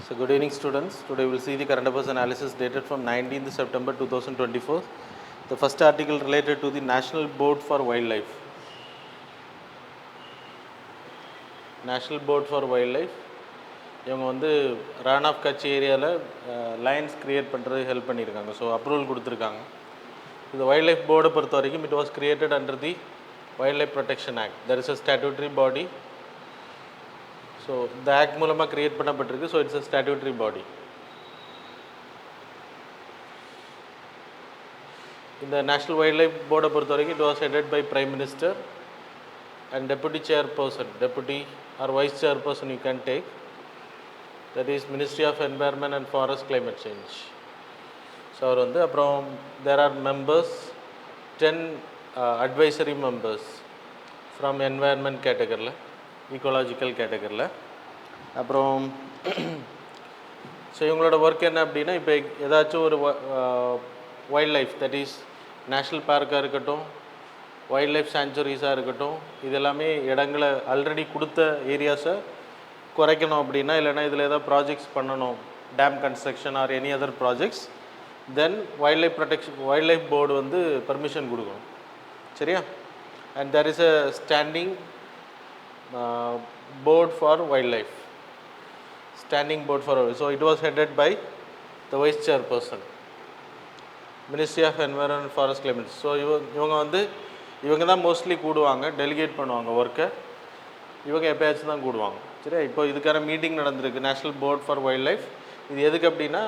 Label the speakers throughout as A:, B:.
A: So good evening students. Today we will see the current affairs analysis dated from 19th September 2024. The first article related to the National Board for Wildlife. National Board for Wildlife. இவங்க வந்து run of Kutch ஏரியாவில் lines create பண்ணுறது help பண்ணியிருக்காங்க. So approval கொடுத்துருக்காங்க. இந்த wild life போர்டை பொறுத்த வரைக்கும் it was created under the wild life protection act. There is a statutory body. So இந்த ஆக்ட் மூலமாக க்ரியேட் பண்ணப்பட்டிருக்கு. So it's a statutory body. இந்த நேஷ்னல் வைல்ட் லைஃப் போர்டை பொறுத்த வரைக்கும் it was headed by prime minister and deputy chairperson, deputy or vice chairperson you can take. That is Ministry of Environment and Forest Climate Change. So அவர் வந்து அப்புறம் there are members 10 advisory members from environment கேட்டகரியில், ecological கேட்டகரியில். அப்புறம் so இவங்களோட work என்ன அப்படின்னா, இப்போ ஏதாச்சும் ஒரு wild life, that is national பார்க்காக இருக்கட்டும், வைல்ட் லைஃப் சாங்சுரிஸாக இருக்கட்டும், இது எல்லாமே இடங்களை ஆல்ரெடி கொடுத்த ஏரியாஸை குறைக்கணும் அப்படின்னா, இல்லைனா இதில் ஏதாவது ப்ராஜெக்ட்ஸ் பண்ணணும், dam construction or any other projects, then wild life protection wild life board வந்து பர்மிஷன் கொடுக்கணும். சரியா? And there is a standing board for wild life, standing board for. So it was headed by the vice chairperson, ministry of environment and forest climate. ஸோ இவங்க தான் mostly கூடுவாங்க, delicate பண்ணுவாங்க ஒர்க்கை. இவங்க எப்போயாச்சும் தான் கூடுவாங்க. சரியா? இப்போ இதுக்கான மீட்டிங் நடந்திருக்கு, national board for wild life. இது எதுக்கு அப்படின்னா,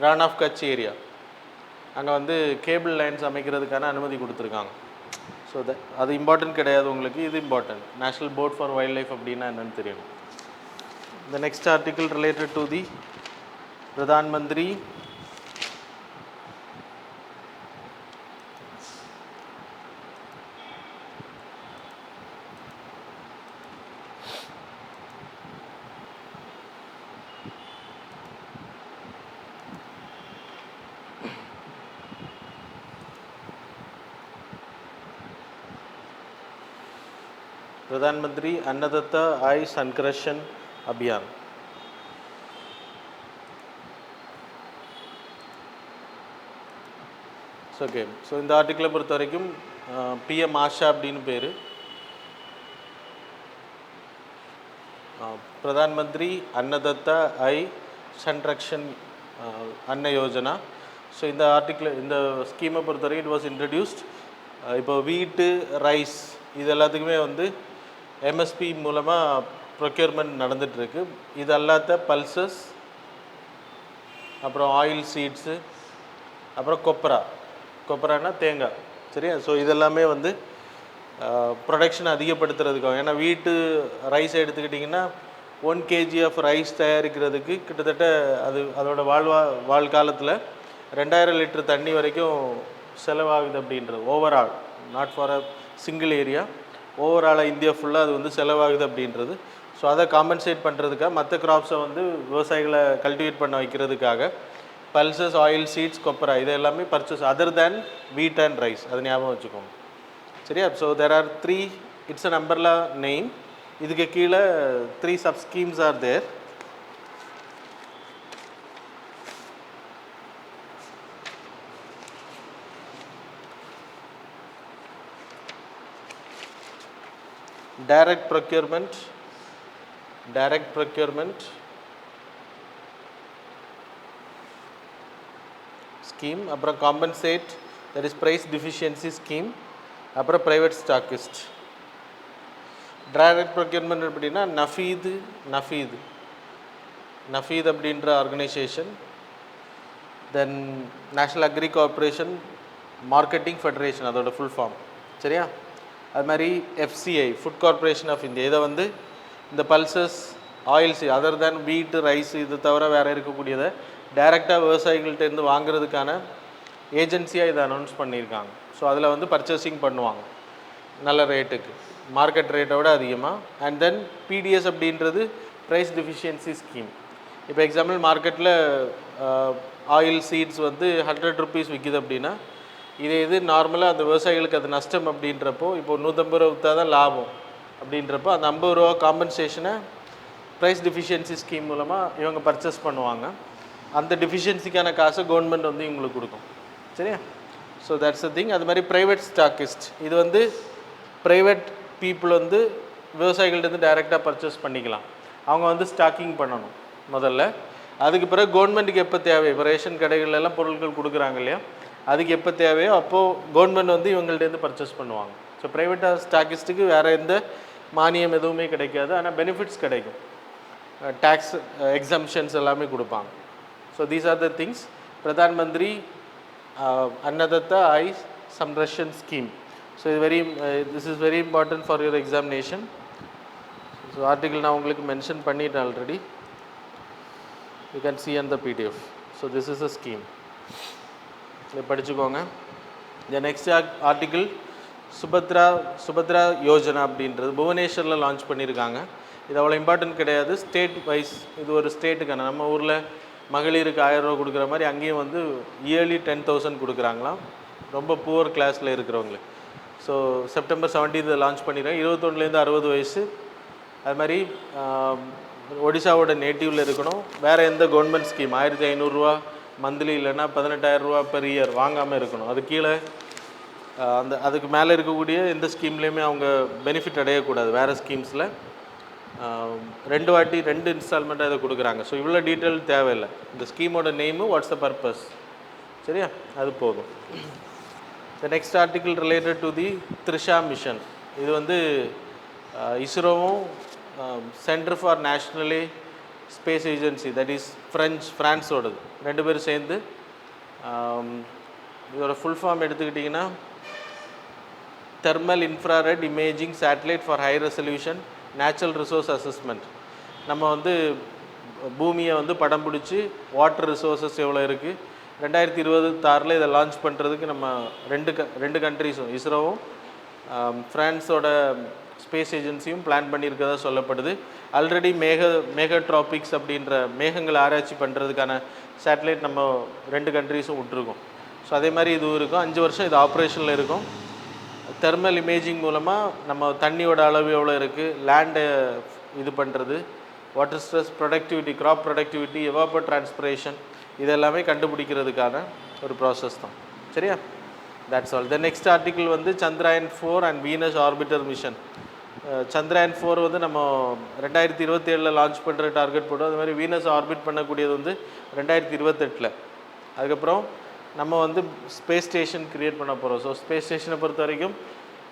A: ரன் ஆஃப் கட்ச் ஏரியா அங்கே வந்து கேபிள் லைன்ஸ் அமைக்கிறதுக்கான அனுமதி கொடுத்துருக்காங்க. ஸோ அது இம்பார்ட்டன்ட் கிடையாது உங்களுக்கு, இது important. National board for wild life அப்படின்னா என்னென்னு தெரியணும். The next article related to the Pradhan Mantri Pradhan Mantri अन्नदाता आय संरक्षण अभियान. ஓகே. ஸோ இந்த ஆர்டிக்கிளை பொறுத்த வரைக்கும் பிஎம் ஆஷா அப்படின்னு பேர். பிரதான் மந்திரி அன்னதத்தா ஐ சன்ரக்ஷன் அன்ன யோஜனா. ஸோ இந்த ஆர்டிக்கிள், இந்த ஸ்கீமை பொறுத்த வரைக்கும் இட் வாஸ் இன்ட்ரடியூஸ்ட். இப்போ வீட்டு, ரைஸ் இது எல்லாத்துக்குமே வந்து எம்எஸ்பி மூலமாக ப்ரொக்யூர்மெண்ட் நடந்துகிட்ருக்கு. இது அல்லாத பல்சஸ், அப்புறம் ஆயில் சீட்ஸு, அப்புறம் கொப்பரானா தேங்காய். சரியா? ஸோ இதெல்லாமே வந்து ப்ரொடக்ஷன் அதிகப்படுத்துறதுக்காக. ஏன்னா வீட்டு ரைஸ் எடுத்துக்கிட்டிங்கன்னா 1 kg ஆஃப் ரைஸ் தயாரிக்கிறதுக்கு கிட்டத்தட்ட அதோட வாழ்காலத்தில் 2000 லிட்டர் தண்ணி வரைக்கும் செலவாகுது அப்படின்றது. Overall, not for a single area, ஓவராலாக இந்தியா ஃபுல்லாக அது வந்து செலவாகுது அப்படின்றது. ஸோ அதை காம்பன்சேட் பண்ணுறதுக்காக, மற்ற கிராப்ஸை வந்து விவசாயிகளை கல்டிவேட் பண்ண வைக்கிறதுக்காக பல்சஸ், ஆயில் சீட்ஸ், கொப்பரா இது எல்லாமே பர்ச்சேஸ் அதர் தேன் வீட் அண்ட் ரைஸ். அது ஞாபகம் வச்சுக்கோங்க. சரியா? So there are 3, it's a நம்பர்லா நெய்ம். இதுக்கு கீழே 3 sub schemes are there. direct procurement scheme, அப்புறம் compensate, that is price deficiency scheme, அப்புறம் private stockist. direct procurement அப்படின்னா நஃபீத் அப்படின்ற organization, then national agri corporation marketing federation, அதோட ஃபுல் ஃபார்ம். சரியா? அது மாதிரி FCI, food corporation of India. இதை வந்து இந்த pulses, oil seed other than wheat, rice இது தவிர வேறு இருக்கக்கூடியதை டைரெக்டாக விவசாயிகள்கிட்டேருந்து வாங்குறதுக்கான ஏஜென்சியாக இதை அனௌன்ஸ் பண்ணியிருக்காங்க. ஸோ அதில் வந்து பர்ச்சேசிங் பண்ணுவாங்க நல்ல ரேட்டுக்கு, மார்க்கெட் ரேட்டை விட அதிகமாக. அண்ட் தென் பிடிஎஸ் அப்படின்றது ப்ரைஸ் டிஃபிஷியன்சி ஸ்கீம். இப்போ எக்ஸாம்பிள் மார்க்கெட்டில் ஆயில் சீட்ஸ் வந்து 100 rupees விற்கிது அப்படின்னா, இது நார்மலாக அந்த விவசாயிகளுக்கு அது நஷ்டம் அப்படின்றப்போ, இப்போ 150 ரூபா விற்றா தான் லாபம் அப்படின்றப்போ, அந்த 50 ரூபா காம்பன்சேஷனை ப்ரைஸ் டிஃபிஷியன்சி ஸ்கீம் மூலமாக இவங்க பர்ச்சேஸ் பண்ணுவாங்க. அந்த டிஃபிஷியன்சிக்கான காசை கவர்மெண்ட் வந்து இவங்களுக்கு கொடுக்கும். சரியா? So that's the thing. அது மாதிரி ப்ரைவேட் ஸ்டாக்கிஸ்ட், இது வந்து ப்ரைவேட் பீப்புள் வந்து விவசாயிகள்டேருந்து டைரெக்டாக பர்ச்சேஸ் பண்ணிக்கலாம். அவங்க வந்து ஸ்டாக்கிங் பண்ணணும் முதல்ல. அதுக்கு பிறகு கவர்மெண்ட்டுக்கு எப்போ தேவை, இப்போ ரேஷன் கடைகளெல்லாம் பொருட்கள் கொடுக்குறாங்க இல்லையா, அதுக்கு எப்போ தேவையோ அப்போது கவர்மெண்ட் வந்து இவங்கள்டேருந்து பர்ச்சேஸ் பண்ணுவாங்க. ஸோ ப்ரைவேட்டாக ஸ்டாக்கிஸ்ட்டுக்கு வேறு எந்த மானியம் எதுவுமே கிடைக்காது, ஆனால் பெனிஃபிட்ஸ் கிடைக்கும். டேக்ஸ் எக்ஸம்ஷன்ஸ் எல்லாமே கொடுப்பாங்க. So these are the things. Pradhan Mantri அன்னதத்தா I Samrakshan scheme. So இது this is very important for your examination. So article நான் உங்களுக்கு மென்ஷன் பண்ணிட்டேன் already. You can see on the PDF. So this is a scheme, இதை படிச்சுக்கோங்க. த next article Subhadra Yojana அப்படின்றது புவனேஸ்வரில் launch பண்ணியிருக்காங்க. இது அவ்வளோ இம்பார்ட்டன்ட் கிடையாது, ஸ்டேட் வைஸ். இது ஒரு ஸ்டேட்டுக்கான, நம்ம ஊரில் மகளிருக்கு 1000 ரூபா கொடுக்குற மாதிரி அங்கேயும் வந்து இயர்லி 10,000 கொடுக்குறாங்களாம் ரொம்ப புவர் கிளாஸில் இருக்கிறவங்களுக்கு. ஸோ செப்டம்பர் 17 லான்ச் பண்ணிடுறேன். 21லேருந்து 60 வயசு. அது மாதிரி ஒடிசாவோட நேட்டிவில் இருக்கணும். வேறு எந்த கவர்மெண்ட் ஸ்கீம் 1500 மந்த்லி இல்லைன்னா 18,000 ரூபா பெர் இயர் வாங்காமல் இருக்கணும். அது கீழே அதுக்கு மேலே இருக்கக்கூடிய எந்த ஸ்கீம்லேயுமே அவங்க பெனிஃபிட் அடையக்கூடாது. வேறு ஸ்கீம்ஸில் 2 இன்ஸ்டால்மெண்ட்டாக இதை கொடுக்குறாங்க. ஸோ இவ்வளோ டீட்டெயில் தேவையில்லை. இந்த ஸ்கீமோட நேமு, வாட்ஸ் த பர்பஸ், சரியா, அது போதும். The next article related to the Trishna mission. இது வந்து இஸ்ரோவும் centre for national space agency, that is ஃப்ரான்ஸோடது, 2 பேரும் சேர்ந்து இதோட ஃபுல் ஃபார்ம் எடுத்துக்கிட்டிங்கன்னா thermal infrared imaging satellite for high resolution natural resource assessment. நம்ம வந்து பூமியை வந்து படம் பிடிச்சி வாட்டர் ரிசோர்ஸஸ் எவ்வளோ இருக்குது, 2026 இதை லான்ச் பண்ணுறதுக்கு நம்ம ரெண்டு கண்ட்ரிஸும் இஸ்ரோவும் ஃப்ரான்ஸோட ஸ்பேஸ் ஏஜென்சியும் பிளான் பண்ணியிருக்கதா சொல்லப்படுது. ஆல்ரெடி மேகட்ராபிக்ஸ் அப்படின்ற மேகங்களை ஆராய்ச்சி பண்ணுறதுக்கான சேட்டலைட் நம்ம 2 கண்ட்ரிஸும் விட்டுருக்கோம். ஸோ அதே மாதிரி இதுவும் இருக்கும். 5 வருஷம் இது ஆப்ரேஷனில் இருக்கும். தெர்மல் இமேஜிங் மூலமாக நம்ம தண்ணியோட அளவு எவ்வளோ இருக்குது, லேண்டை இது பண்ணுறது, water stress, productivity, crop productivity, evapotranspiration, இதெல்லாமே கண்டுபிடிக்கிறதுக்கான ஒரு ப்ராசஸ் தான். சரியா? That's all. The next article வந்து Chandrayaan 4 and Venus orbiter mission. Chandrayaan 4 வந்து நம்ம 2027 லான்ச் பண்ணுற டார்கெட் போட்டோம். அது மாதிரி வீனஸ் ஆர்பிட் பண்ணக்கூடியது வந்து 2028. அதுக்கப்புறம் நம்ம வந்து ஸ்பேஸ் ஸ்டேஷன் க்ரியேட் பண்ண போகிறோம். ஸோ ஸ்பேஸ் ஸ்டேஷனை பொறுத்த வரைக்கும்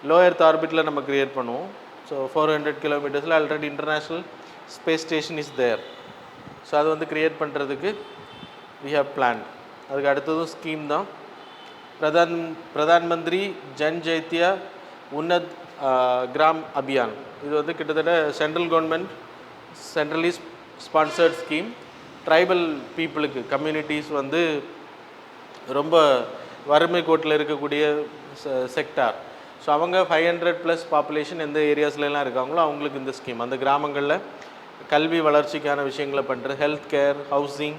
A: லோ எர்த் ஆர்பிட்டில் நம்ம க்ரியேட் பண்ணுவோம். ஸோ 400 கிலோமீட்டர்ஸில் already international space station is there. So அது வந்து க்ரியேட் பண்ணுறதுக்கு வி ஹவ் பிளான். அதுக்கு அடுத்ததும் ஸ்கீம் தான். பிரதான் மந்திரி ஜன் ஜைத்யா உன்னத் கிராம் அபியான். இது வந்து கிட்டத்தட்ட சென்ட்ரலி ஸ்பான்சர்ட் ஸ்கீம். ட்ரைபல் பீப்புளுக்கு, கம்யூனிட்டிஸ் வந்து ரொம்ப வறுமை கோட்டில் இருக்கக்கூடிய செக்டார். ஸோ அவங்க 500+ பாப்புலேஷன் எந்த ஏரியாஸ்லாம் இருக்காங்களோ அவங்களுக்கு இந்த ஸ்கீம். அந்த கிராமங்களில் கல்வி வளர்ச்சிக்கான விஷயங்களை பண்ணுறது, health care, housing,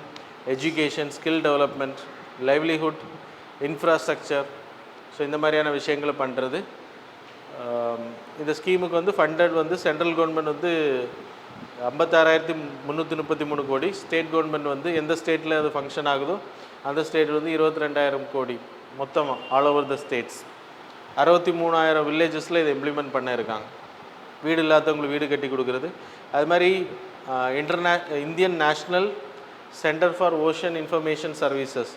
A: education, skill development, livelihood, infrastructure, so இந்த மாதிரியான விஷயங்களை பண்ணுறது. இந்த ஸ்கீமுக்கு வந்து ஃபண்டட் வந்து சென்ட்ரல் கவர்மெண்ட் வந்து 56,333 கோடி, ஸ்டேட் கவர்மெண்ட் வந்து எந்த ஸ்டேட்டில் அது ஃபங்க்ஷன் ஆகுதோ அந்த ஸ்டேட் வந்து 22,000 கோடி மொத்தமாக ஆல் ஓவர் த ஸ்டேட்ஸ். 63,000 வில்லேஜஸில் இதை இம்ப்ளிமெண்ட் பண்ண இருக்காங்க. வீடு இல்லாதவங்களுக்கு வீடு கட்டி கொடுக்குறது. அது மாதிரி Indian national centre for ocean information services,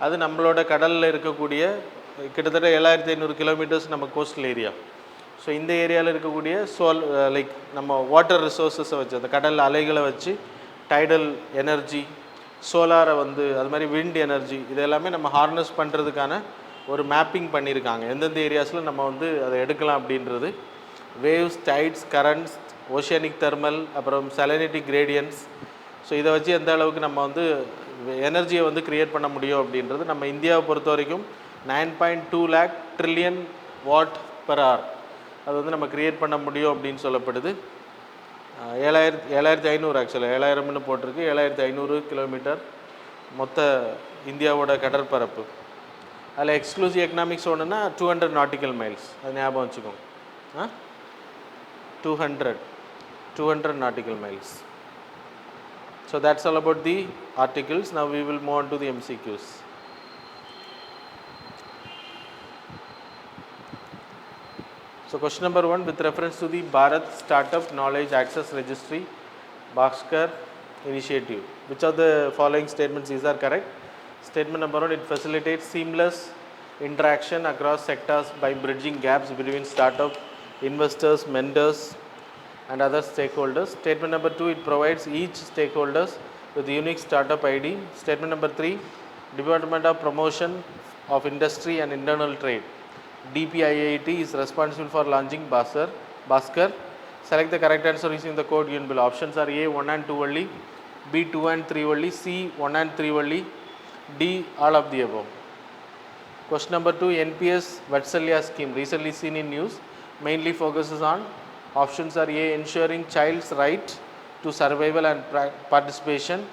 A: அது நம்மளோட கடலில் இருக்கக்கூடிய கிட்டத்தட்ட 7,500 கிலோமீட்டர்ஸ் நம்ம கோஸ்டல் ஏரியா. ஸோ இந்த ஏரியாவில் இருக்கக்கூடிய லைக் நம்ம வாட்டர் ரிசோர்ஸஸை வச்சு, அந்த கடல் அலைகளை வச்சு டைடல் எனர்ஜி, சோலாரை வந்து அது மாதிரி விண்ட் எனர்ஜி, இது எல்லாமே நம்ம ஹார்னஸ் பண்ணுறதுக்கான ஒரு மேப்பிங் பண்ணியிருக்காங்க. எந்தெந்த ஏரியாஸில் நம்ம வந்து அதை எடுக்கலாம் அப்படின்றது. வேவ்ஸ், டைட்ஸ், கரண்ட்ஸ், ஓஷியனிக் தெர்மல், அப்புறம் சலனிட்டிக் கிரேடியன்ஸ். ஸோ இதை வச்சு எந்த அளவுக்கு நம்ம வந்து எனர்ஜியை வந்து க்ரியேட் பண்ண முடியும் அப்படின்றது. நம்ம இந்தியாவை பொறுத்த வரைக்கும் 9.2 lakh trillion what per hour அது வந்து நம்ம க்ரியேட் பண்ண முடியும் அப்படின்னு சொல்லப்படுது. 7,500 ஆக்சுவலாக 7,000ன்னு போட்டிருக்கு. 7,500 கிலோமீட்டர் மொத்த இந்தியாவோட கடற்பரப்பு. அதில் எக்ஸ்க்ளூசிவ் எக்கனாமிக் சோனுன்னா 200 நாட்டிக்கல் மைல்ஸ். அது ஞாபகம் வச்சுக்கோங்க. 200 nautical miles. So that's all about the articles. Now we will move on to the MCQs. So question number 1, with reference to the Bharat Startup Knowledge Access Registry Bhaskar initiative, which of the following statements are correct? Statement number 1, it facilitates seamless interaction across sectors by bridging gaps between startup investors, mentors and other stakeholders. Statement number 2, it provides each stakeholders with unique startup ID. Statement number 3, Department of Promotion of Industry and Internal Trade, DPIIT, is responsible for launching Bhaskar. Select the correct answer using the code given below. Options are A 1 and 2 only, B 2 and 3 only, C 1 and 3 only, D all of the above. Question number 2, NPS Vatsalya scheme, recently seen in news, mainly focuses on. Options are A, ensuring child's right to survival and participation,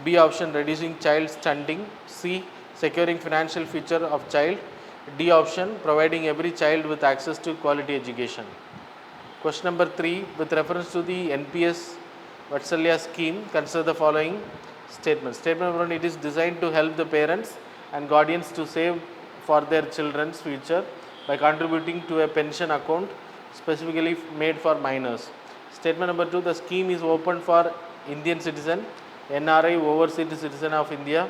A: B option, reducing child stunting, C, securing financial future of child, D option, providing every child with access to quality education. Question number 3, with reference to the NPS Vatsalya scheme, consider the following statements. Statement number 1, it is designed to help the parents and guardians to save for their children's future by contributing to a pension account specifically made for minors. Statement number 2, the scheme is open for Indian citizen, NRI, overseas citizen of India.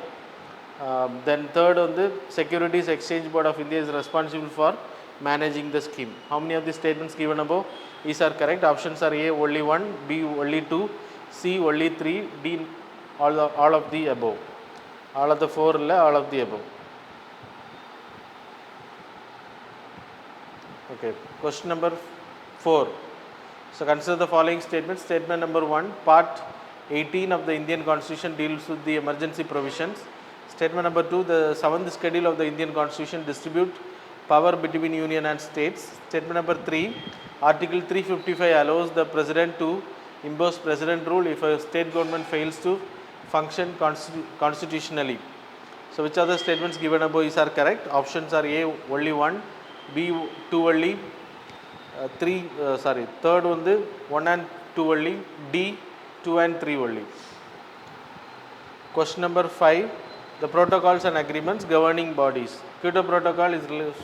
A: Then third, on the Securities Exchange Board of India is responsible for managing the scheme. How many of the statements given above is are correct? Options are A only 1, B only 2, C only 3, D all of the above. All of the 4 illa, all of the above. Okay, question number 4. So consider the following statements. Statement number 1, part 18 of the Indian Constitution deals with the emergency provisions. Statement number 2, the 7th schedule of the Indian Constitution distribute power between union and states. Statement number 3, Article 355 allows the president to impose president rule if a state government fails to function constitutionally. So which of the statements given above are correct? Options are A only 1, B 2 only, third one the 1 and 2 only, D 2 and 3 only. Question number 5, the protocols and agreements governing bodies. Kyoto Protocol is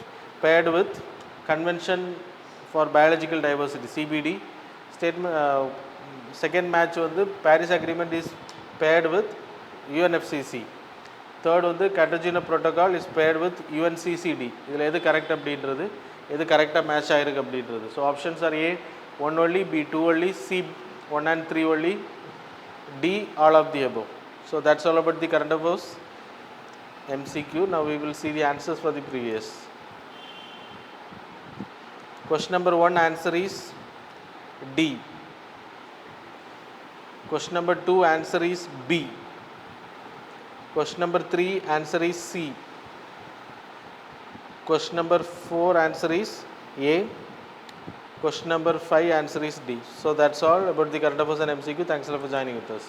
A: paired with Convention for Biological Diversity, CBD. Statement second match on the Paris Agreement is paired with UNFCCC. Third on the Cartagena Protocol is paired with UNCCD. இதில் எது correct அப்படின்றது, எது கரெக்டாக match ஆகிருக்கு அப்படின்றது. So options are A 1 only, B 2 only, C 1 and 3 only, D all of the above. So that's all about the current affairs MCQ. Now we will see the answers for the previous. Question number 1, answer is D. Question number 2, answer is B. Question number 3, answer is C. Question number 4, answer is A. Question number 5, answer is D. So that's all about the current affairs and MCQ. Thanks a lot for joining with us.